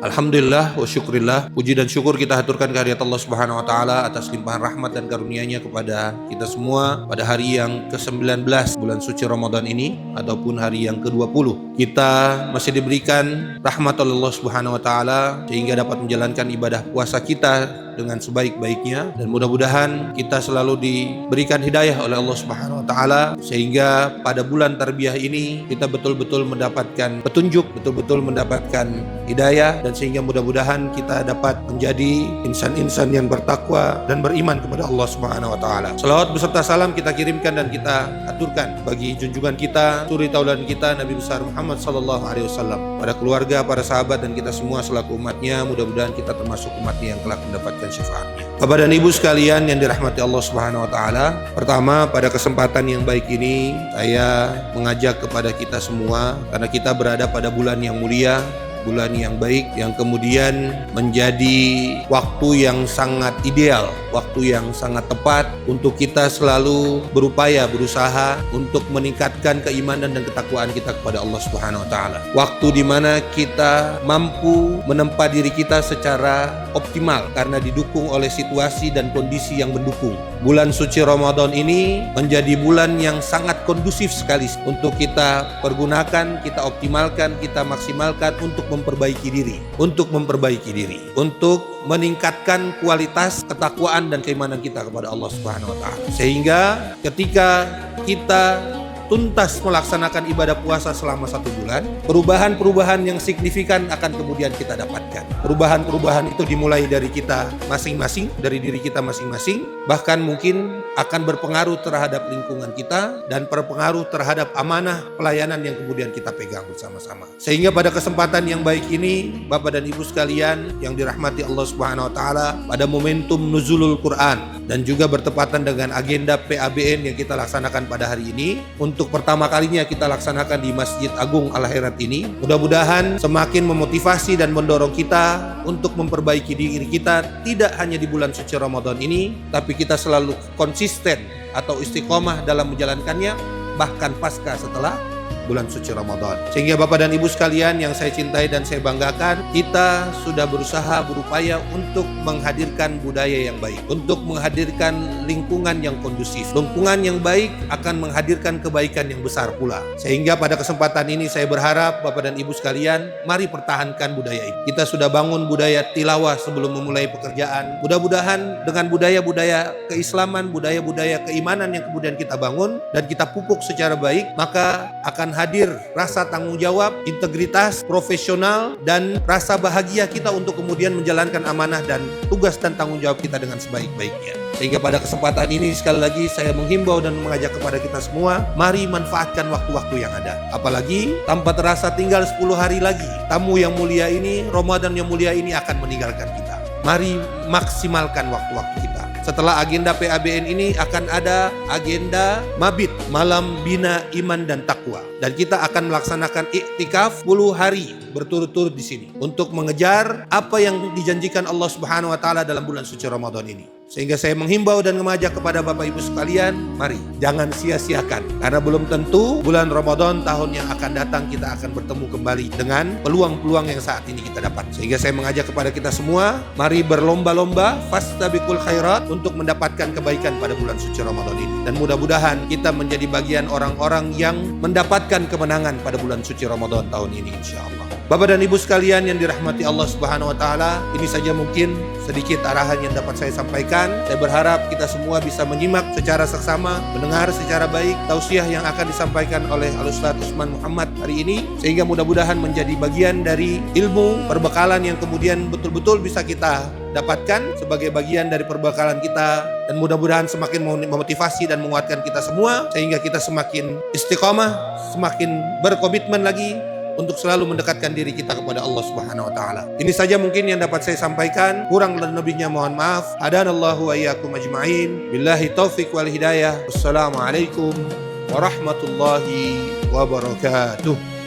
Alhamdulillah wa syukurillah, puji dan syukur kita haturkan kehadirat Allah Subhanahu wa taala atas limpahan rahmat dan karunia-Nya kepada kita semua pada hari yang ke-19 bulan suci Ramadan ini ataupun hari yang ke-20. Kita masih diberikan rahmat oleh Allah Subhanahu wa taala sehingga dapat menjalankan ibadah puasa kita dengan sebaik-baiknya, dan mudah-mudahan kita selalu diberikan hidayah oleh Allah Subhanahu wa taala sehingga pada bulan tarbiyah ini kita betul-betul mendapatkan petunjuk, betul-betul mendapatkan hidayah, dan sehingga mudah-mudahan kita dapat menjadi insan-insan yang bertakwa dan beriman kepada Allah Subhanahu wa taala. Salawat beserta salam kita kirimkan dan kita aturkan bagi junjungan kita, suri tauladan kita, Nabi besar Muhammad sallallahu alaihi wasallam, pada keluarga, para sahabat, dan kita semua selaku umatnya. Mudah-mudahan kita termasuk umatnya yang kelak mendapatkan syafaatnya. Bapak dan Ibu sekalian yang dirahmati Allah Subhanahu wa taala, pertama, pada kesempatan yang baik ini saya mengajak kepada kita semua, karena kita berada pada bulan yang mulia, bulan yang baik, yang kemudian menjadi waktu yang sangat ideal, waktu yang sangat tepat untuk kita selalu berupaya, berusaha untuk meningkatkan keimanan dan ketakwaan kita kepada Allah Subhanahu wa taala. Waktu di mana kita mampu menempa diri kita secara optimal karena didukung oleh situasi dan kondisi yang mendukung. Bulan suci Ramadan ini menjadi bulan yang sangat kondusif sekali untuk kita pergunakan, kita optimalkan, kita maksimalkan untuk memperbaiki diri, untuk meningkatkan kualitas ketakwaan dan keimanan kita kepada Allah Subhanahu wa taala. Sehingga ketika kita tuntas melaksanakan ibadah puasa selama 1 bulan, perubahan-perubahan yang signifikan akan kemudian kita dapatkan. Perubahan-perubahan itu dimulai dari kita masing-masing, dari diri kita masing-masing, bahkan mungkin akan berpengaruh terhadap lingkungan kita dan berpengaruh terhadap amanah pelayanan yang kemudian kita pegang bersama-sama. Sehingga pada kesempatan yang baik ini, Bapak dan Ibu sekalian yang dirahmati Allah Subhanahu wa taala, pada momentum nuzulul Quran dan juga bertepatan dengan agenda PABN yang kita laksanakan pada hari ini, untuk pertama kalinya kita laksanakan di Masjid Agung Al-Khairat ini, mudah-mudahan semakin memotivasi dan mendorong kita untuk memperbaiki diri kita, tidak hanya di bulan suci Ramadan ini, tapi kita selalu konsisten atau istiqomah dalam menjalankannya bahkan pasca setelah bulan suci Ramadan. Sehingga Bapak dan Ibu sekalian yang saya cintai dan saya banggakan, kita sudah berusaha, berupaya untuk menghadirkan budaya yang baik, untuk menghadirkan lingkungan yang kondusif. Lingkungan yang baik akan menghadirkan kebaikan yang besar pula. Sehingga pada kesempatan ini saya berharap Bapak dan Ibu sekalian, mari pertahankan budaya ini. Kita sudah bangun budaya tilawah sebelum memulai pekerjaan. Mudah-mudahan dengan budaya-budaya keislaman, budaya-budaya keimanan yang kemudian kita bangun dan kita pupuk secara baik, maka akan hadir rasa tanggung jawab, integritas, profesional, dan rasa bahagia kita untuk kemudian menjalankan amanah dan tugas dan tanggung jawab kita dengan sebaik-baiknya. Sehingga pada kesempatan ini sekali lagi saya menghimbau dan mengajak kepada kita semua, mari manfaatkan waktu-waktu yang ada. Apalagi tanpa terasa tinggal 10 hari lagi, tamu yang mulia ini, Ramadan yang mulia ini akan meninggalkan kita. Mari maksimalkan waktu-waktu kita. Setelah agenda PABN ini akan ada agenda Mabit, Malam Bina Iman dan Takwa. Dan kita akan melaksanakan iktikaf 10 hari berturut-turut di sini untuk mengejar apa yang dijanjikan Allah Subhanahu wa taala dalam bulan suci Ramadan ini. Sehingga saya menghimbau dan mengajak kepada Bapak Ibu sekalian, mari jangan sia-siakan, karena belum tentu bulan Ramadan tahun yang akan datang kita akan bertemu kembali dengan peluang-peluang yang saat ini kita dapat. Sehingga saya mengajak kepada kita semua, mari berlomba-lomba fastabiqul khairat untuk mendapatkan kebaikan pada bulan suci Ramadan ini. Dan mudah-mudahan kita menjadi bagian orang-orang yang mendapatkan kemenangan pada bulan suci Ramadan tahun ini insyaallah. Bapak dan Ibu sekalian yang dirahmati Allah Subhanahu wa taala, ini saja mungkin sedikit arahan yang dapat saya sampaikan. Saya berharap kita semua bisa menyimak secara seksama, mendengar secara baik tausiah yang akan disampaikan oleh Al-Ustaz Usman Muhammad hari ini, sehingga mudah-mudahan menjadi bagian dari ilmu perbekalan yang kemudian betul-betul bisa kita dapatkan sebagai bagian dari perbekalan kita, dan mudah-mudahan semakin memotivasi dan menguatkan kita semua sehingga kita semakin istiqomah, semakin berkomitmen lagi untuk selalu mendekatkan diri kita kepada Allah Subhanahu wa taala. Ini saja mungkin yang dapat saya sampaikan. Kurang dan lebihnya mohon maaf. Hadanallahu wa iyyakum ajma'in. Billahi taufik wal hidayah. Wassalamualaikum warahmatullahi wabarakatuh.